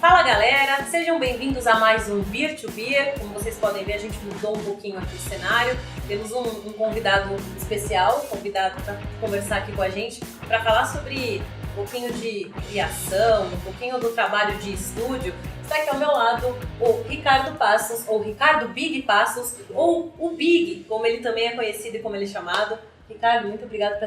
Fala galera, sejam bem-vindos a mais um Beer to Beer. Como vocês podem ver, a gente mudou um pouquinho aqui o cenário. Temos um convidado especial, convidado para conversar aqui com a gente, para falar sobre um pouquinho de criação, um pouquinho do trabalho de estúdio. Está aqui ao meu lado o Ricardo Passos, ou Ricardo Big Passos, ou o Big, como ele também é conhecido e como ele é chamado. Ricardo, muito obrigado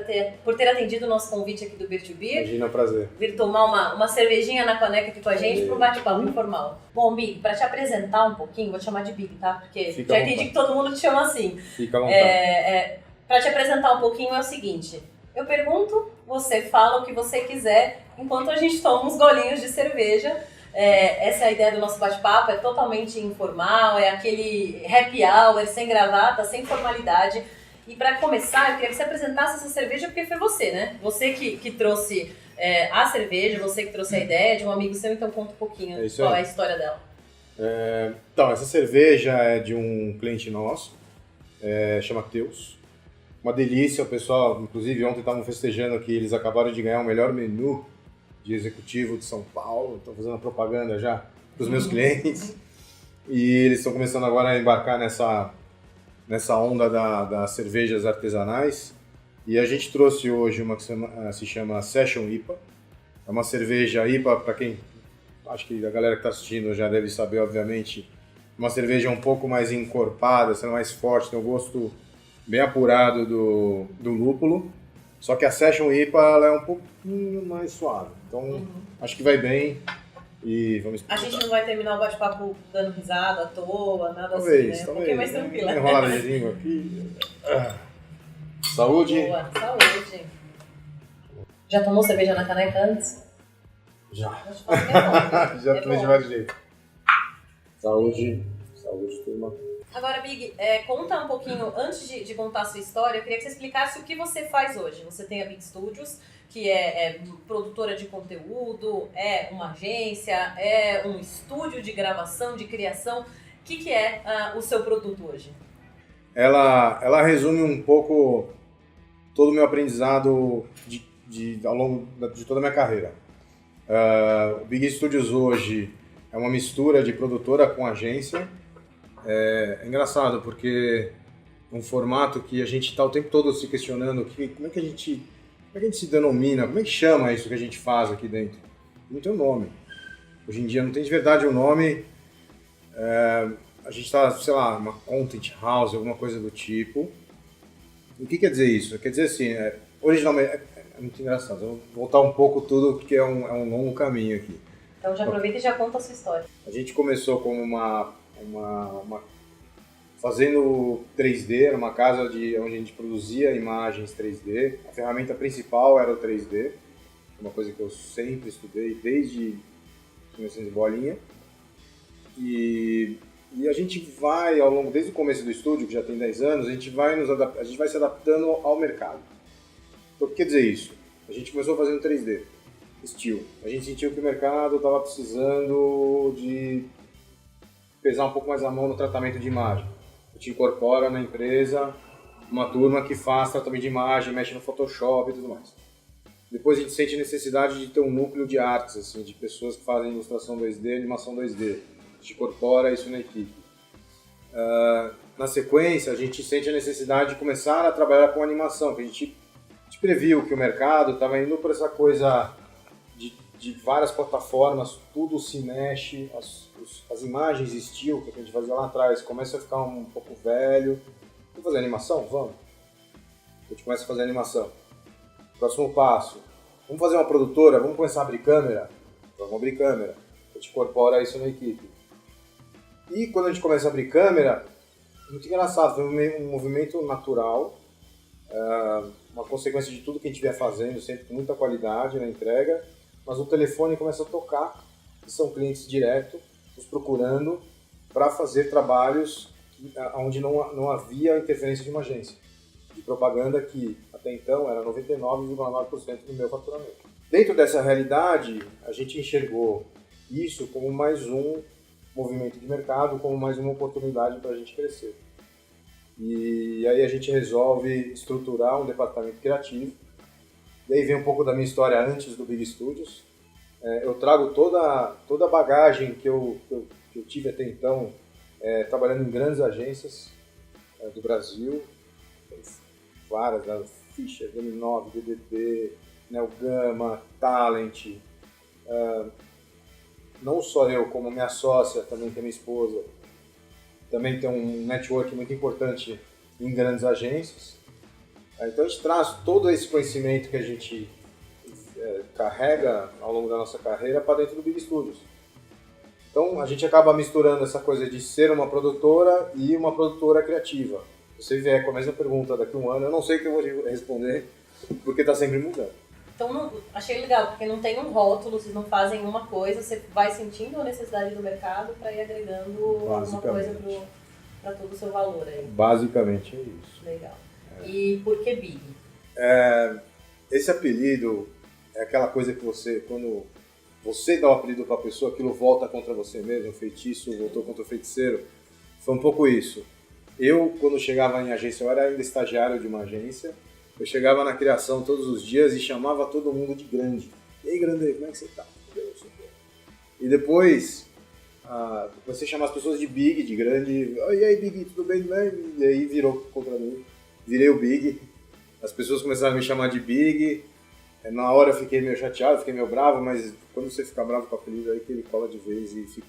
por ter atendido o nosso convite aqui do Beer to Beer. Imagina, é um prazer. Vir tomar uma cervejinha na caneca aqui com a gente para um bate-papo informal. Bom, Big, para te apresentar um pouquinho, vou te chamar de Big, tá? Porque Fica já entendi que todo mundo te chama assim. Fica à vontade. Para te apresentar um pouquinho é o seguinte, eu pergunto, você fala o que você quiser, enquanto a gente toma uns golinhos de cerveja. Essa é a ideia do nosso bate-papo, é totalmente informal, é aquele happy hour, sem gravata, sem formalidade. E para começar, eu queria que você apresentasse essa cerveja, porque foi você, né? Você que trouxe a cerveja, você que trouxe a ideia de um amigo seu, então conta um pouquinho qual é a história dela. Então, essa cerveja é de um cliente nosso, chama Teus. Uma delícia, o pessoal, inclusive ontem estavam festejando que eles acabaram de ganhar o melhor menu de executivo de São Paulo, estão fazendo a propaganda já para os meus clientes. E eles estão começando agora a embarcar nessa onda das cervejas artesanais. E a gente trouxe hoje uma que se chama Session IPA. É uma cerveja IPA, para quem, acho que a galera que está assistindo já deve saber, obviamente, uma cerveja um pouco mais encorpada, sendo mais forte, tem um gosto bem apurado do lúpulo. Só que a Session IPA ela é um pouquinho mais suave. Então, acho que vai bem. E vamos experimentar. A gente não vai terminar o bate-papo dando risada à toa, nada talvez, assim, né? Um pouquinho mais tranquila. Enrolar de língua aqui. Saúde. Boa, saúde. Já tomou cerveja na caneca antes? Já. Acho que é bom. Já tomei de vários jeitos. Saúde. Saúde, turma. Agora, Big, conta um pouquinho, antes de contar a sua história, eu queria que você explicasse o que você faz hoje. Você tem a Big Studios, que é produtora de conteúdo, é uma agência, é um estúdio de gravação, de criação. O que é o seu produto hoje? Ela resume um pouco todo o meu aprendizado ao longo de toda a minha carreira. O Big Studios hoje é uma mistura de produtora com agência. É engraçado porque é um formato que a gente está o tempo todo se questionando como é que a gente se denomina, como é que chama isso que a gente faz aqui dentro? Não tem um nome. Hoje em dia não tem de verdade um nome. A gente está, sei lá, uma content house, alguma coisa do tipo. O que quer dizer isso? Quer dizer assim, originalmente, é muito engraçado. Eu vou voltar um pouco tudo porque é um longo caminho aqui. Então já aproveita e já conta a sua história. A gente começou como fazendo 3D, era uma casa onde a gente produzia imagens 3D. A ferramenta principal era o 3D, uma coisa que eu sempre estudei desde comecei de bolinha. E a gente vai, ao longo, desde o começo do estúdio, que já tem 10 anos, a gente vai se adaptando ao mercado. Então, o que quer dizer isso? A gente começou fazendo 3D, estilo. A gente sentiu que o mercado estava precisando de pesar um pouco mais a mão no tratamento de imagem. A gente incorpora na empresa uma turma que faz tratamento de imagem, mexe no Photoshop e tudo mais. Depois a gente sente a necessidade de ter um núcleo de artes, assim, de pessoas que fazem ilustração 2D, animação 2D. A gente incorpora isso na equipe. Na sequência, a gente sente a necessidade de começar a trabalhar com animação, que a gente previu que o mercado estava indo por essa coisa de várias plataformas, tudo se mexe, as imagens still que a gente fazia lá atrás começam a ficar um pouco velho. Vamos fazer animação? Vamos. A gente começa a fazer animação. Próximo passo. Vamos fazer uma produtora? Vamos começar a abrir câmera? Vamos abrir câmera. A gente incorpora isso na equipe. E quando a gente começa a abrir câmera, muito engraçado, foi um movimento natural, uma consequência de tudo que a gente vinha fazendo, sempre com muita qualidade na entrega, mas o telefone começa a tocar, que são clientes direto, nos procurando para fazer trabalhos onde não havia interferência de uma agência, de propaganda que até então era 99,9% do meu faturamento. Dentro dessa realidade, a gente enxergou isso como mais um movimento de mercado, como mais uma oportunidade para a gente crescer. E aí a gente resolve estruturar um departamento criativo. E aí vem um pouco da minha história antes do Big Studios. Eu trago toda a bagagem que eu tive até então, trabalhando em grandes agências do Brasil, várias, da Fischer, M9, DDB, Nelgama, Talent. Não só eu, como minha sócia, também que é minha esposa, também tem um network muito importante em grandes agências. Então a gente traz todo esse conhecimento que a gente carrega ao longo da nossa carreira para dentro do Big Studios. Então a gente acaba misturando essa coisa de ser uma produtora e uma produtora criativa. Se você vier com a mesma pergunta daqui a um ano, eu não sei o que eu vou responder, porque está sempre mudando. Então, achei legal, porque não tem um rótulo, vocês não fazem uma coisa, você vai sentindo a necessidade do mercado para ir agregando alguma coisa para todo o seu valor aí. Basicamente é isso. Legal. E por que Big? Esse apelido é aquela coisa que quando você dá o apelido para a pessoa, aquilo volta contra você mesmo, o feitiço voltou contra o feiticeiro. Foi um pouco isso. Eu, quando chegava em agência, eu era ainda estagiário de uma agência, eu chegava na criação todos os dias e chamava todo mundo de grande. E aí, grande, como é que você tá? E depois, comecei a chamar as pessoas de Big, de grande. E aí, Big, tudo bem? E aí virou contra mim. Virei o Big. As pessoas começaram a me chamar de Big. Na hora eu fiquei meio chateado, fiquei meio bravo, mas quando você fica bravo com o apelido, aí que ele cola de vez e fica...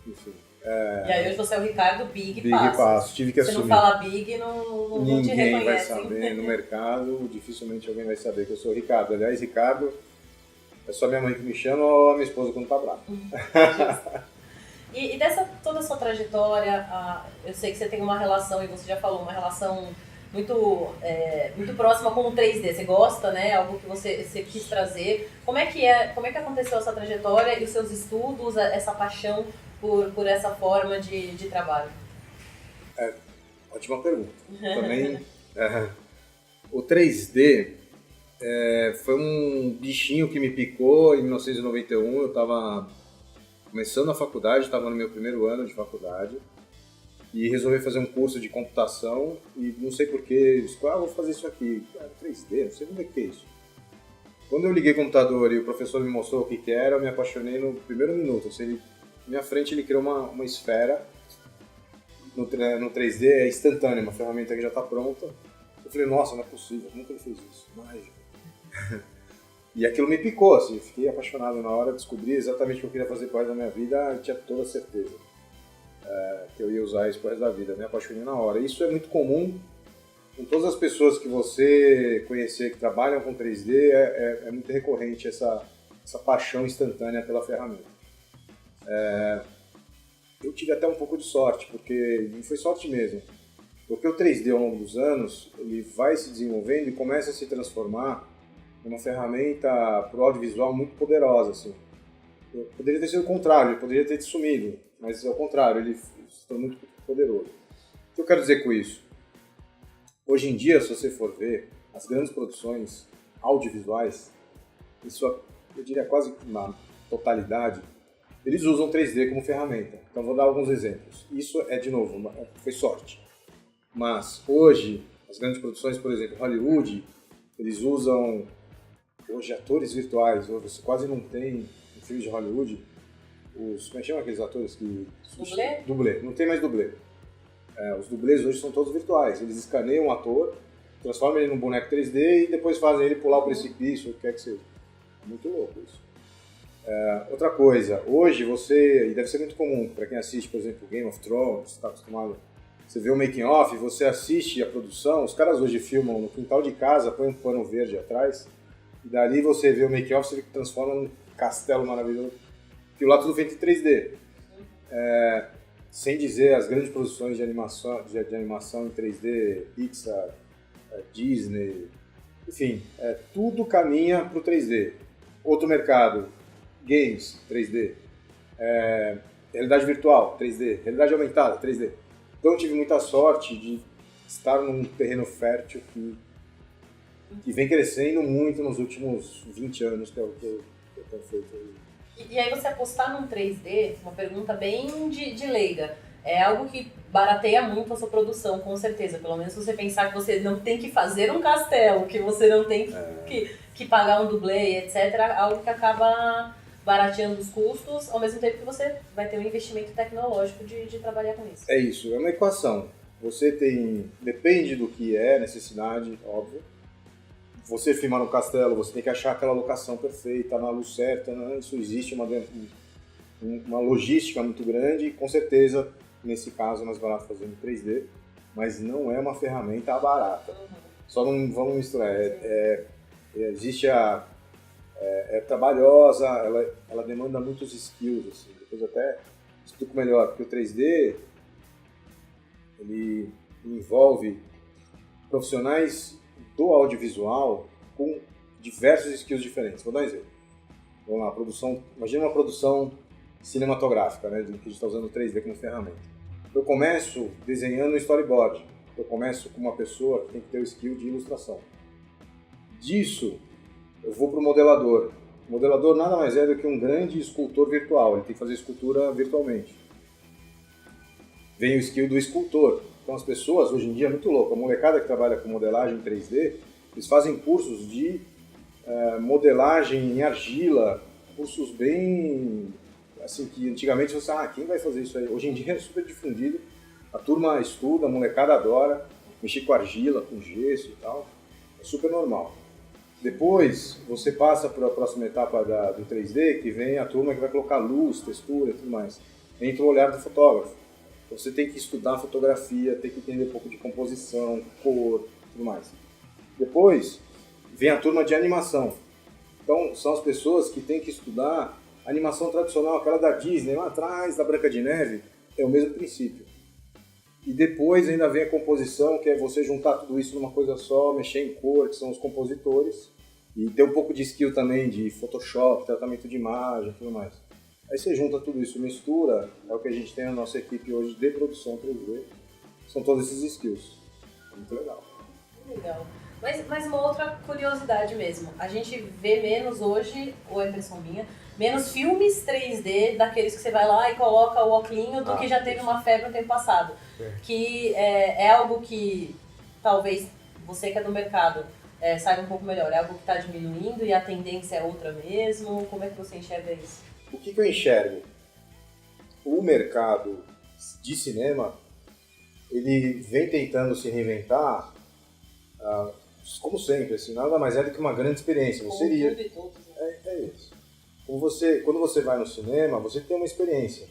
Enfim. E aí hoje você é o Ricardo Big Passos. Tive que assumir. Você não fala Big, não te reconhece. Ninguém vai saber no mercado, dificilmente alguém vai saber que eu sou o Ricardo. Aliás, Ricardo é só minha mãe que me chama ou a minha esposa quando tá brava. E dessa toda a sua trajetória, eu sei que você tem uma relação, e você já falou, uma relação muito próxima com o 3D. Você gosta, né? Algo que você quis trazer. Como é que aconteceu essa trajetória e os seus estudos, essa paixão por essa forma de trabalho? Ótima pergunta. Também, o 3D foi um bichinho que me picou em 1991. Eu estava começando a faculdade, estava no meu primeiro ano de faculdade e resolvi fazer um curso de computação e não sei porquê, vou fazer isso aqui. 3D, não sei como é que é isso. Quando eu liguei o computador e o professor me mostrou o que era, eu me apaixonei no primeiro minuto. Assim, na minha frente ele criou uma esfera no 3D, é instantânea, uma ferramenta que já está pronta. Eu falei, nossa, não é possível, nunca ele fez isso, mágico. E aquilo me picou, assim, fiquei apaixonado na hora, descobri exatamente o que eu queria fazer pro resto da minha vida, tinha toda a certeza que eu ia usar isso pro resto da vida, me apaixonei na hora. Isso é muito comum com todas as pessoas que você conhecer que trabalham com 3D, é muito recorrente essa paixão instantânea pela ferramenta. Eu tive até um pouco de sorte, porque não foi sorte mesmo, porque o 3D ao longo dos anos ele vai se desenvolvendo e começa a se transformar numa ferramenta para o audiovisual muito poderosa. Assim. Poderia ter sido o contrário, ele poderia ter sumido, mas ao contrário, ele se tornou muito poderoso. O que eu quero dizer com isso? Hoje em dia, se você for ver, as grandes produções audiovisuais, isso eu diria quase na totalidade, eles usam 3D como ferramenta. Então vou dar alguns exemplos. Isso de novo, foi sorte. Mas hoje, as grandes produções, por exemplo, Hollywood, eles usam hoje atores virtuais. Hoje você quase não tem em filmes de Hollywood como é que chama aqueles atores que... Dublê? Dublê. Não tem mais dublê. Os dublês hoje são todos virtuais. Eles escaneiam o ator, transformam ele num boneco 3D e depois fazem ele pular o precipício, o que quer que seja. É muito louco isso. Outra coisa, hoje e deve ser muito comum para quem assiste, por exemplo, Game of Thrones, está acostumado, você vê o making of, você assiste a produção, os caras hoje filmam no quintal de casa, põem um pano verde atrás, e dali você vê o making of, você transforma num castelo maravilhoso, que lá tudo feito em 3D. Sem dizer as grandes produções de animação em 3D, Pixar, Disney, enfim, tudo caminha para o 3D. Outro mercado, games, 3D, realidade virtual, 3D, realidade aumentada, 3D. Então eu tive muita sorte de estar num terreno fértil que vem crescendo muito nos últimos 20 anos, que é o que eu tenho feito. E aí você apostar num 3D, uma pergunta bem de leiga, é algo que barateia muito a sua produção, com certeza. Pelo menos se você pensar que você não tem que fazer um castelo, que você não tem que pagar um dublê, etc. Algo que acaba barateando os custos, ao mesmo tempo que você vai ter um investimento tecnológico de trabalhar com isso. É isso, é uma equação. Você tem, depende do que é necessidade, óbvio. Você filmar no castelo, você tem que achar aquela locação perfeita, na luz certa, né? Isso existe uma logística muito grande, e com certeza, nesse caso, nós vamos fazer em 3D, mas não é uma ferramenta barata. Só não vamos misturar. Existe é trabalhosa, ela demanda muitos skills, assim. Depois eu até explico melhor, porque o 3D ele envolve profissionais do audiovisual com diversos skills diferentes. Vou dar um exemplo. Vamos lá, imagina uma produção cinematográfica, né, que a gente está usando o 3D como ferramenta. Eu começo desenhando um storyboard. Eu começo com uma pessoa que tem que ter o skill de ilustração. Disso, eu vou para o modelador. O modelador nada mais é do que um grande escultor virtual. Ele tem que fazer escultura virtualmente. Vem o skill do escultor. Então as pessoas, hoje em dia, é muito louco. A molecada que trabalha com modelagem 3D, eles fazem cursos de modelagem em argila, cursos bem... assim, que antigamente você quem vai fazer isso aí? Hoje em dia é super difundido. A turma estuda, a molecada adora mexer com argila, com gesso e tal. É super normal. Depois, você passa para a próxima etapa do 3D, que vem a turma que vai colocar luz, textura e tudo mais. Entra o olhar do fotógrafo. Você tem que estudar fotografia, tem que entender um pouco de composição, cor, tudo mais. Depois, vem a turma de animação. Então, são as pessoas que têm que estudar animação tradicional, aquela da Disney, lá atrás, da Branca de Neve, é o mesmo princípio. E depois ainda vem a composição, que é você juntar tudo isso numa coisa só, mexer em cor, que são os compositores, e ter um pouco de skill também de Photoshop, tratamento de imagem e tudo mais. Aí você junta tudo isso, mistura, é o que a gente tem na nossa equipe hoje de produção 3D, são todos esses skills. É muito legal. Legal. Mas uma outra curiosidade mesmo, a gente vê menos hoje, ou é impressão minha, menos filmes 3D daqueles que você vai lá e coloca o óculinho do que já teve uma febre no tempo passado. Que é algo que talvez você que é do mercado saiba um pouco melhor, é algo que está diminuindo e a tendência é outra mesmo? Como é que você enxerga isso? O que eu enxergo? O mercado de cinema, ele vem tentando se reinventar, como sempre, assim, nada mais é do que uma grande experiência. Você iria... É isso. Quando você vai no cinema, você tem uma experiência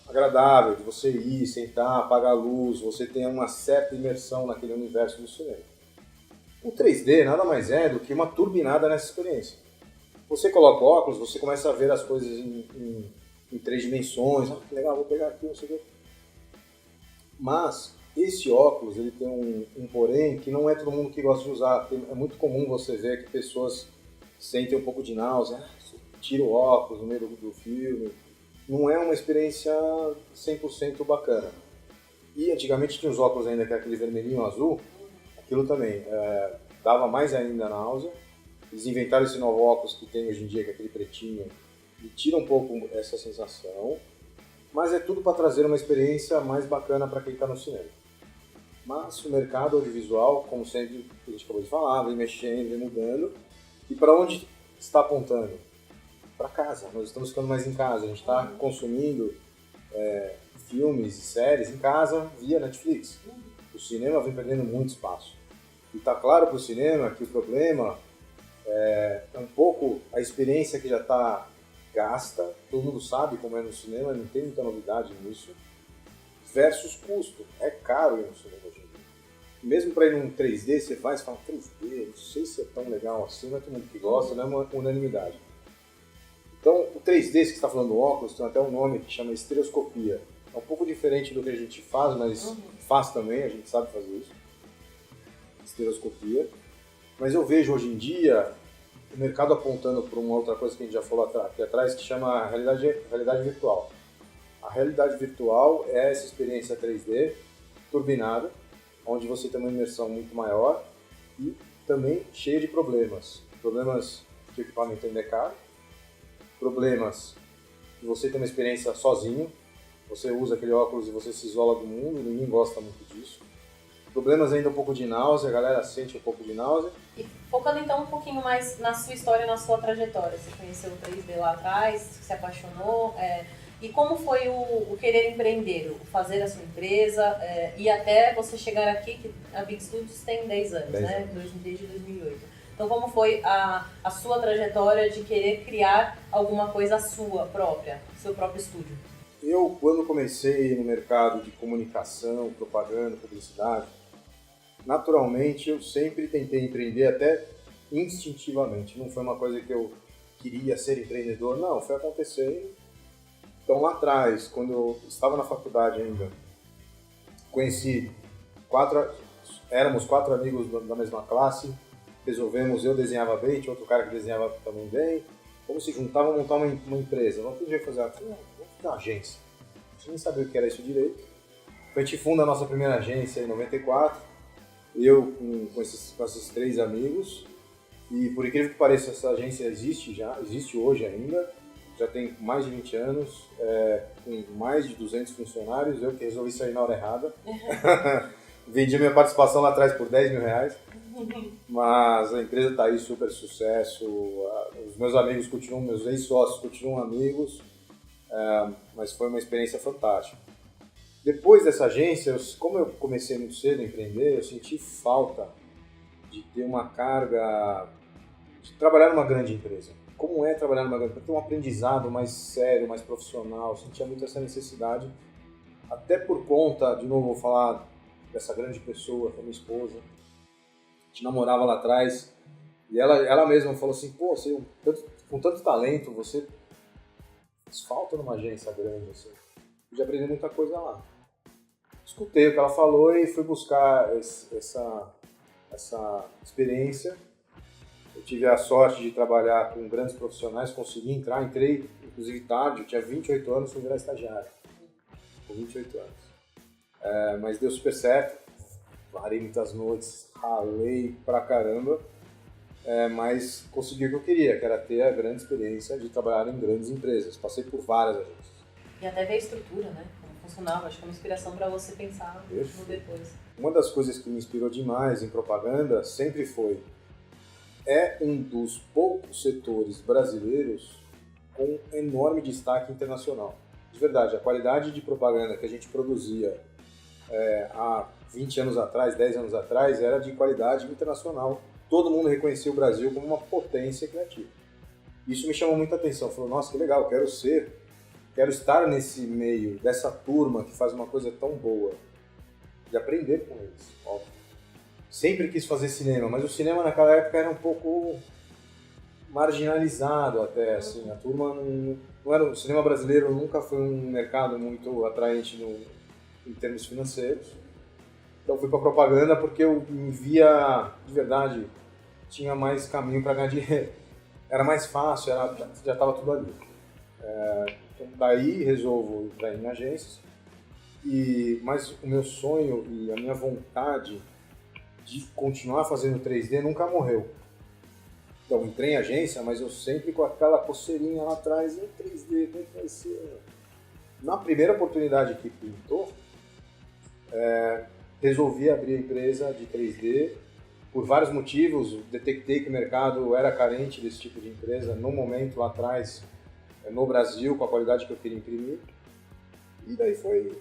agradável, de você ir, sentar, apagar a luz, você tem uma certa imersão naquele universo do cinema. O 3D nada mais é do que uma turbinada nessa experiência. Você coloca óculos, você começa a ver as coisas em 3 dimensões, que legal, vou pegar aqui, não sei o quê. Mas esse óculos ele tem um porém que não é todo mundo que gosta de usar. É muito comum você ver que pessoas sentem um pouco de náusea, tira o óculos no meio do filme. Não é uma experiência 100% bacana. E antigamente tinha os óculos ainda, que era aquele vermelhinho azul, aquilo também dava mais ainda náusea. Eles inventaram esse novo óculos que tem hoje em dia, que é aquele pretinho, e tira um pouco essa sensação, mas é tudo para trazer uma experiência mais bacana para quem está no cinema. Mas o mercado audiovisual, como sempre a gente acabou de falar, vem mexendo, vem mudando. E para onde está apontando? Para casa. Nós estamos ficando mais em casa. A gente está consumindo filmes e séries em casa via Netflix. O cinema vem perdendo muito espaço. E está claro para o cinema que o problema é um pouco a experiência que já está gasta. Todo mundo sabe como é no cinema, não tem muita novidade nisso. Versus custo. É caro ir no cinema hoje em dia. Mesmo para ir num 3D, você fala 3D, não sei se é tão legal assim, não é todo mundo que gosta, não é uma unanimidade. Então, o 3D, que você está falando do óculos, tem até um nome que chama estereoscopia. É um pouco diferente do que a gente faz, mas faz também, a gente sabe fazer isso. Estereoscopia. Mas eu vejo hoje em dia o mercado apontando para uma outra coisa que a gente já falou aqui atrás, que chama realidade virtual. A realidade virtual é essa experiência 3D turbinada, onde você tem uma imersão muito maior e também cheia de problemas. Problemas que o equipamento ainda é caro, problemas de você ter uma experiência sozinho, você usa aquele óculos e você se isola do mundo, ninguém gosta muito disso. Problemas ainda um pouco de náusea, a galera sente um pouco de náusea. E focando então um pouquinho mais na sua história, na sua trajetória. Você conheceu o 3D lá atrás, se apaixonou, e como foi o querer empreender, o fazer a sua empresa, e até você chegar aqui, que a Big Studios tem 10 anos, né? Desde 2008. Então como foi a sua trajetória de querer criar alguma coisa sua própria, seu próprio estúdio? Eu, quando comecei no mercado de comunicação, propaganda, publicidade, naturalmente eu sempre tentei empreender, até instintivamente. Não foi uma coisa que eu queria ser empreendedor, não, foi acontecendo. Então lá atrás, quando eu estava na faculdade ainda, conheci éramos 4 amigos da mesma classe, resolvemos, eu desenhava bem, tinha outro cara que desenhava também bem, como se juntavam a montar uma empresa. Não podia fazer, vamos fazer uma agência. A gente nem sabia o que era isso direito. A gente funda a nossa primeira agência em 94, eu com esses 3 amigos, e por incrível que pareça, essa agência existe hoje ainda, já tem mais de 20 anos, com mais de 200 funcionários, eu que resolvi sair na hora errada. Vendi minha participação lá atrás por R$10 mil, mas a empresa está aí, super sucesso, os meus amigos continuam, meus ex-sócios continuam amigos, mas foi uma experiência fantástica. Depois dessa agência, como eu comecei muito cedo a empreender, eu senti falta de ter uma carga, de trabalhar numa grande empresa. Como é trabalhar numa grande empresa? Ter um aprendizado mais sério, mais profissional, eu sentia muito essa necessidade, até por conta, de novo vou falar dessa grande pessoa, que é minha esposa. A gente namorava lá atrás, e ela mesma falou assim, pô, você, com tanto talento, você faz falta numa agência grande, assim. Pude aprender muita coisa lá. Escutei o que ela falou e fui buscar essa experiência. Eu tive a sorte de trabalhar com grandes profissionais, consegui entrar, entrei inclusive tarde, eu tinha 28 anos, fui virar estagiário, com 28 anos. Mas deu super certo, varei muitas noites, ralei pra caramba, mas consegui o que eu queria, que era ter a grande experiência de trabalhar em grandes empresas. Passei por várias agências. E até ver a estrutura, né? Como funcionava, acho que é uma inspiração para você pensar no depois. Uma das coisas que me inspirou demais em propaganda sempre foi um dos poucos setores brasileiros com enorme destaque internacional. De verdade, a qualidade de propaganda que a gente produzia há 20 anos atrás, 10 anos atrás, era de qualidade internacional. Todo mundo reconhecia o Brasil como uma potência criativa. Isso me chamou muita atenção. Falou, nossa, que legal, quero estar nesse meio, dessa turma que faz uma coisa tão boa. E aprender com eles, óbvio. Sempre quis fazer cinema, mas o cinema naquela época era um pouco marginalizado até, assim. A turma não era, o cinema brasileiro nunca foi um mercado muito atraente em termos financeiros. Então fui para propaganda porque eu me via, de verdade, tinha mais caminho para ganhar dinheiro. Era mais fácil, já estava tudo ali. Então daí resolvo entrar em agências. Mas o meu sonho e a minha vontade de continuar fazendo 3D nunca morreu. Então entrei em agência, mas eu sempre com aquela coceirinha lá atrás, 3D, como é que vai ser? Na primeira oportunidade que pintou, resolvi abrir a empresa de 3D por vários motivos. Detectei que o mercado era carente desse tipo de empresa no momento lá atrás, no Brasil, com a qualidade que eu queria imprimir. E daí foi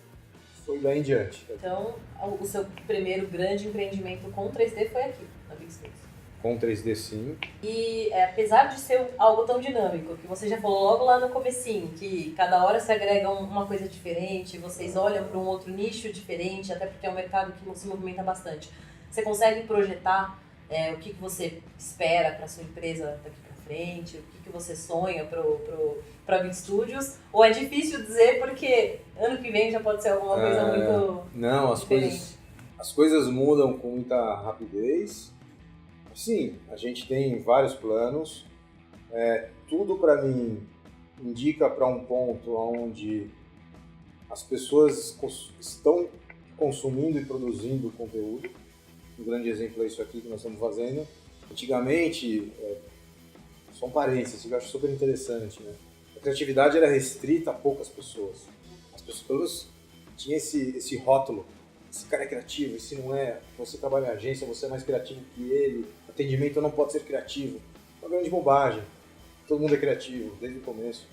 daí em diante. Então, o seu primeiro grande empreendimento com 3D foi aqui, na Big Studios. Com 3D, sim. E apesar de ser algo tão dinâmico, que você já falou logo lá no comecinho, que cada hora se agrega uma coisa diferente, vocês olham para um outro nicho diferente, até porque é um mercado que se movimenta bastante. Você consegue projetar o que você espera para sua empresa daqui para frente, o que você sonha para Big Studios? Ou é difícil dizer porque ano que vem já pode ser alguma coisa muito não, diferente? As coisas mudam com muita rapidez. Sim, a gente tem vários planos. Tudo para mim indica para um ponto onde as pessoas estão consumindo e produzindo conteúdo. Um grande exemplo é isso aqui que nós estamos fazendo. Antigamente, só um parênteses, que eu acho super interessante, né? A criatividade era restrita a poucas pessoas. pessoas tinham esse rótulo. Esse cara é criativo, esse não é. Você trabalha em agência, você é mais criativo que ele. Atendimento não pode ser criativo. É uma grande bobagem. Todo mundo é criativo, desde o começo.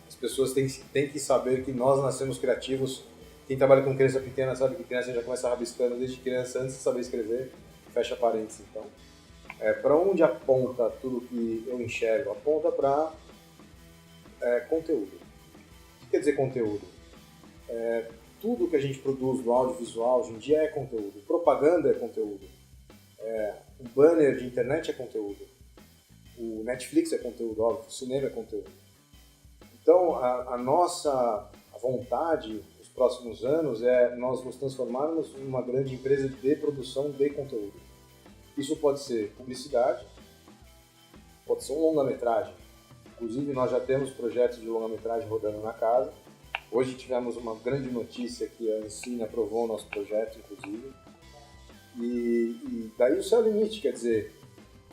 As pessoas têm que saber que nós nascemos criativos. Quem trabalha com criança pequena sabe que criança já começa rabiscando desde criança, antes de saber escrever. Fecha parênteses, então. Para onde aponta tudo que eu enxergo? Aponta para conteúdo. O que quer dizer conteúdo? Tudo que a gente produz no audiovisual hoje em dia é conteúdo. Propaganda é conteúdo. Um banner de internet é conteúdo. O Netflix é conteúdo, óbvio. O cinema é conteúdo. Então, a nossa vontade nos próximos anos é nós nos transformarmos em uma grande empresa de produção de conteúdo. Isso pode ser publicidade, pode ser um longa-metragem. Inclusive, nós já temos projetos de longa-metragem rodando na casa. Hoje tivemos uma grande notícia que a Ancine aprovou o nosso projeto, inclusive. E daí o céu é o limite, quer dizer,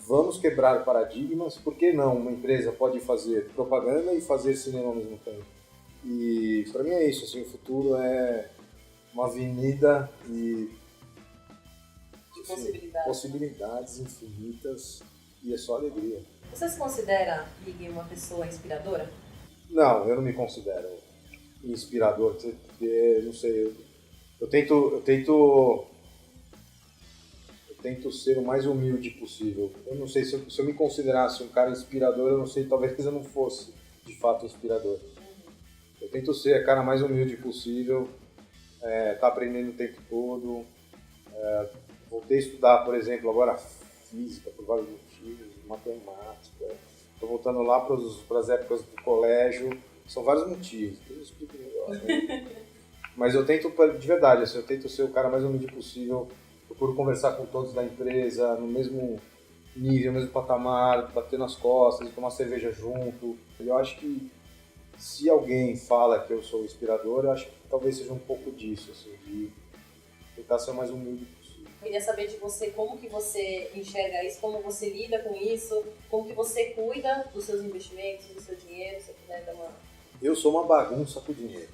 vamos quebrar paradigmas. Por que não uma empresa pode fazer propaganda e fazer cinema ao mesmo tempo? E para mim é isso, assim, o futuro é uma avenida de possibilidades infinitas e é só alegria. Você se considera, Ig, uma pessoa inspiradora? Não, eu não me considero inspirador, porque, não sei, eu tento ser o mais humilde possível. Eu não sei, se eu me considerasse um cara inspirador, eu não sei, talvez eu não fosse de fato inspirador. Eu tento ser a cara mais humilde possível, tá aprendendo o tempo todo. Voltei a estudar, por exemplo, agora física, por vários motivos, matemática. Estou voltando lá para as épocas do colégio. São vários motivos, eu explico melhor, né? Mas eu tento, de verdade, assim, eu tento ser o cara mais humilde possível. Procuro conversar com todos da empresa, no mesmo nível, no mesmo patamar, bater nas costas, tomar cerveja junto. Eu acho que se alguém fala que eu sou inspirador, eu acho que talvez seja um pouco disso, assim, de tentar ser o mais humilde possível. Eu queria saber de você como que você enxerga isso, como você lida com isso, como que você cuida dos seus investimentos, do seu dinheiro, se você puder dar uma... Eu sou uma bagunça com dinheiro.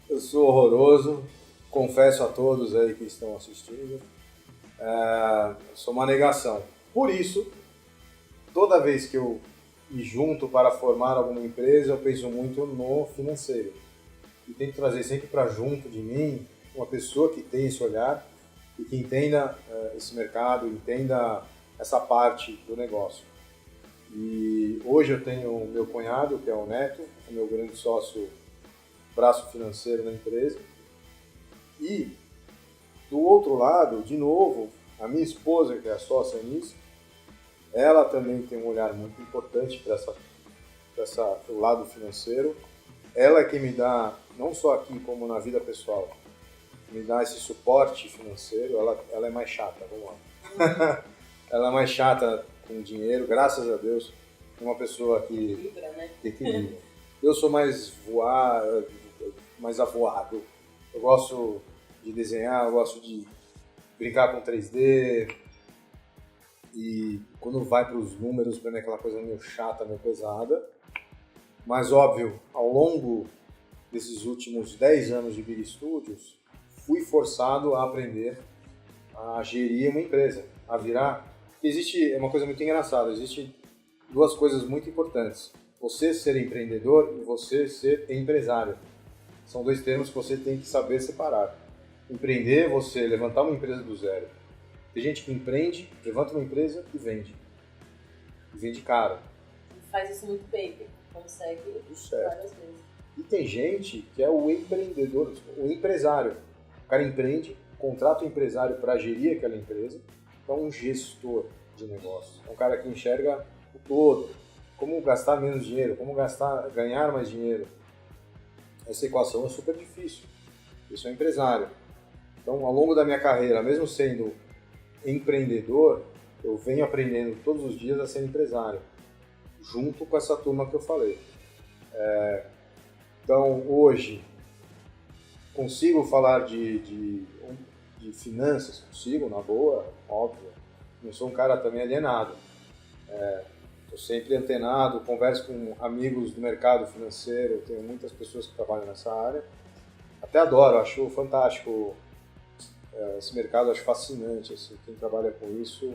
Eu sou horroroso, confesso a todos aí que estão assistindo. Sou uma negação. Por isso, toda vez que eu me junto para formar alguma empresa, eu penso muito no financeiro. E tento trazer sempre para junto de mim uma pessoa que tenha esse olhar e que entenda esse mercado, entenda essa parte do negócio. E hoje eu tenho o meu cunhado, que é o Neto, o meu grande sócio, braço financeiro da empresa. E, do outro lado, de novo, a minha esposa, que é a sócia nisso, ela também tem um olhar muito importante para o lado financeiro. Ela é quem me dá, não só aqui como na vida pessoal, me dá esse suporte financeiro. Ela é mais chata, vamos lá. Ela é mais chata com dinheiro, graças a Deus, uma pessoa que equilibra. Eu sou mais avoado. Eu gosto de desenhar, eu gosto de brincar com 3D. E quando vai para os números, para mim é aquela coisa meio chata, meio pesada. Mas, óbvio, ao longo desses últimos 10 anos de Big Studios, fui forçado a aprender a gerir uma empresa, a virar... É uma coisa muito engraçada, existem duas coisas muito importantes. Você ser empreendedor e você ser empresário. São dois termos que você tem que saber separar. Empreender é você levantar uma empresa do zero. Tem gente que empreende, levanta uma empresa e vende. E vende caro. E faz isso muito bem, consegue várias vezes. E tem gente que é o empreendedor, o empresário. O cara empreende, contrata um empresário para gerir aquela empresa. É um gestor de negócio. É um cara que enxerga o todo. Como gastar menos dinheiro, como ganhar mais dinheiro. Essa equação é super difícil. Eu sou empresário. Então, ao longo da minha carreira, mesmo sendo empreendedor, eu venho aprendendo todos os dias a ser empresário, junto com essa turma que eu falei. Então, hoje, consigo falar de finanças? Consigo, na boa, óbvio. Não sou um cara também alienado. Estou sempre antenado, converso com amigos do mercado financeiro, tenho muitas pessoas que trabalham nessa área. Até adoro, acho fantástico esse mercado, acho fascinante. Assim, quem trabalha com isso,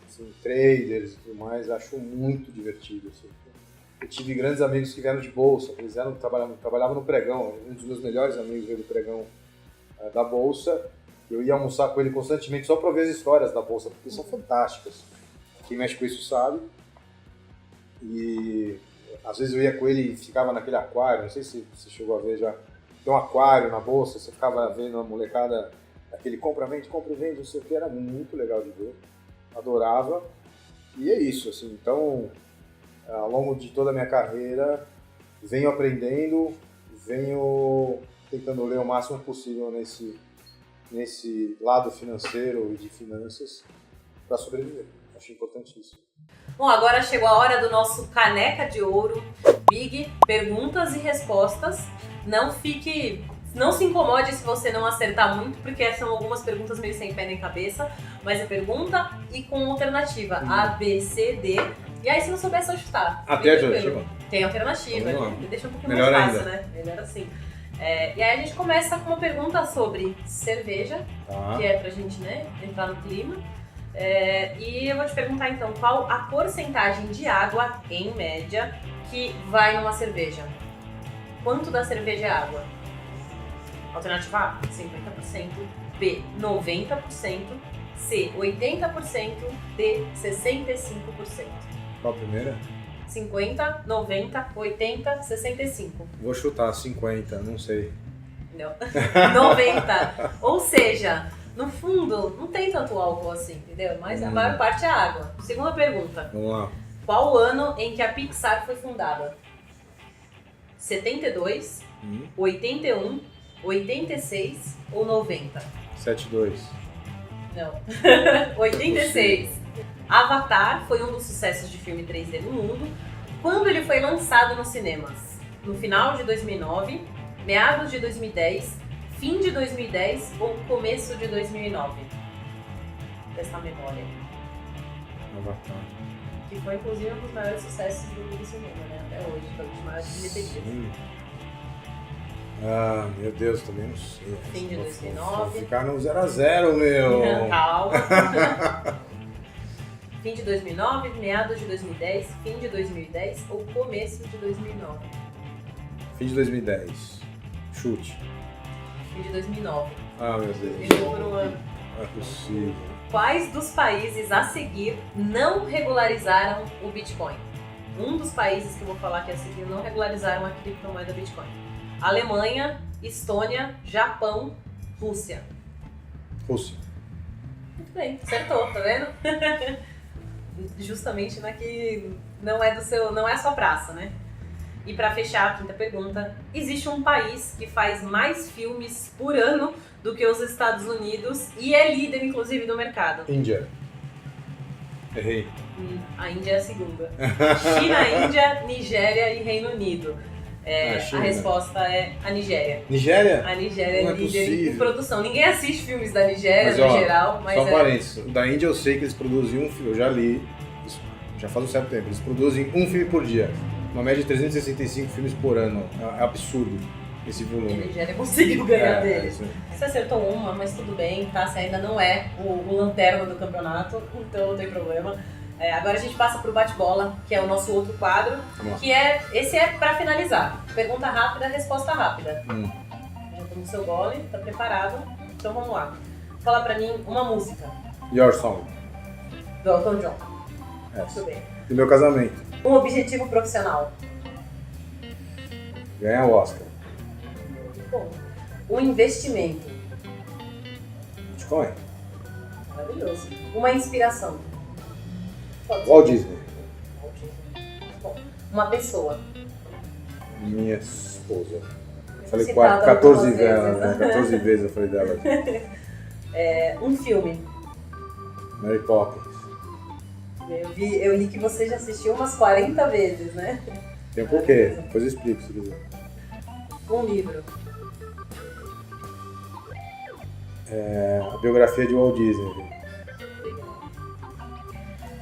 assim, traders e tudo mais, acho muito divertido. Assim. Eu tive grandes amigos que vieram de bolsa, eles trabalhavam no pregão. Um dos meus melhores amigos veio do pregão da bolsa. Eu ia almoçar com ele constantemente só para ver as histórias da bolsa, porque são fantásticas. Quem mexe com isso sabe. E às vezes eu ia com ele e ficava naquele aquário, não sei se você chegou a ver já. Tem um aquário na bolsa, você ficava vendo a molecada, aquele compra, vende, não sei o que, era muito legal de ver. Adorava. E é isso, assim, então, ao longo de toda a minha carreira, venho aprendendo, venho tentando ler o máximo possível nesse lado financeiro e de finanças para sobreviver. Acho importantíssimo. Bom, agora chegou a hora do nosso Caneca de Ouro, Big, perguntas e respostas. Não se incomode se você não acertar muito, porque são algumas perguntas meio sem pé nem cabeça, mas é pergunta e com alternativa, A, B, C, D. E aí se não souber, é só chutar. Tem alternativa? Tem alternativa, deixa um pouquinho melhor mais fácil, ainda. Né? Melhor assim. E aí a gente começa com uma pergunta sobre cerveja, que é pra gente, né, entrar no clima. E eu vou te perguntar então, qual a porcentagem de água, em média, que vai numa cerveja? Quanto da cerveja é água? Alternativa A, 50%, B, 90%, C, 80%, D, 65%. Qual a primeira? 50, 90, 80, 65. Vou chutar 50, não sei. Não. 90. Ou seja, no fundo, não tem tanto álcool assim, entendeu? Mas a maior parte é água. Segunda pergunta. Vamos lá. Qual o ano em que a Pixar foi fundada? 72, 81, 86 ou 90? 72. Não. 86. Avatar foi um dos sucessos de filme 3D no mundo. Quando ele foi lançado nos cinemas? No final de 2009, meados de 2010, fim de 2010 ou começo de 2009? Dessa memória. Avatar. Que foi inclusive um dos maiores sucessos do cinema, né? Até hoje, foi um dos maiores bilheterias. Ah, meu Deus, também não sei. Fim de Vou 2009. ficar no 0x0, meu. Calma. Fim de 2009, meados de 2010, fim de 2010 ou começo de 2009? Fim de 2010. Chute. Fim de 2009. Ah, meu Deus. Errou por um ano. Não é possível. Quais dos países a seguir não regularizaram o Bitcoin? Um dos países que eu vou falar que a seguir não regularizaram a criptomoeda Bitcoin. Alemanha, Estônia, Japão, Rússia. Rússia. Muito bem, acertou, tá vendo? Justamente na que não é a sua praça, né? E para fechar a quinta pergunta, existe um país que faz mais filmes por ano do que os Estados Unidos e é líder, inclusive, do mercado? Índia. Errei. A Índia é a segunda. China, Índia, Nigéria e Reino Unido. A resposta é a Nigéria. Nigéria? A Nigéria Não é é líder possível. em produção. Ninguém assiste filmes da Nigéria, Mas, no ó, geral, mas só parênteses. Da Índia eu sei que eles produzem um filme, eu já li, isso já faz um certo tempo, eles produzem um filme por dia. Uma média de 365 filmes por ano. É absurdo esse a volume. Nigéria conseguiu ganhar deles. Isso. Você acertou uma, mas tudo bem, tá? Você ainda não é o lanterna do campeonato, então não tem problema. Agora a gente passa pro bate-bola, que é o nosso outro quadro, que esse é pra finalizar. Pergunta rápida, resposta rápida. Já tô no seu gole, tá preparado? Então vamos lá. Fala pra mim uma música. Your Song. Do Elton John. Essa. Muito bem. Do meu casamento. Um objetivo profissional. Ganhar o Oscar. Bom. Um investimento. Bitcoin. Maravilhoso. Uma inspiração. Pode ser. Walt Disney. Walt Disney. Bom. Uma pessoa. Minha esposa. Falei Citada 14 algumas vezes, vezes. né? 14 vezes eu falei dela. Um filme. Mary Poppins. Eu li que você já assistiu umas 40 vezes, né? Tem um porquê, depois eu explico se quiser. Um livro. A biografia de Walt Disney.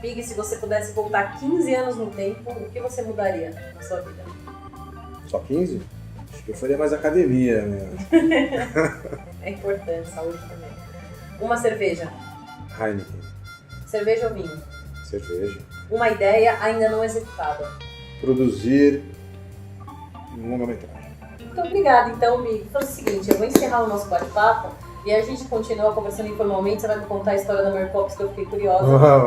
Big, se você pudesse voltar 15 anos no tempo, o que você mudaria na sua vida? Só 15? Acho que eu faria mais academia, né? É importante, saúde também. Uma cerveja. Heineken. Cerveja ou vinho? Cerveja. Uma ideia ainda não executada. Produzir um longa-metragem. Muito obrigada, então, Big. Então é o seguinte, eu vou encerrar o nosso bate-papo e a gente continua conversando informalmente. Você vai me contar a história da Mary Poppins, que eu fiquei curiosa.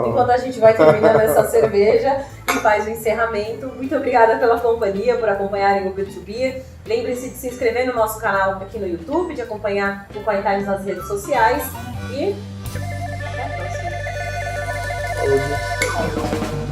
Enquanto a gente vai terminando essa cerveja e faz o encerramento. Muito obrigada pela companhia, por acompanharem o Beer2Beer. Lembre-se de se inscrever no nosso canal aqui no YouTube, de acompanhar o Wine Times nas redes sociais e até a próxima. Saúde.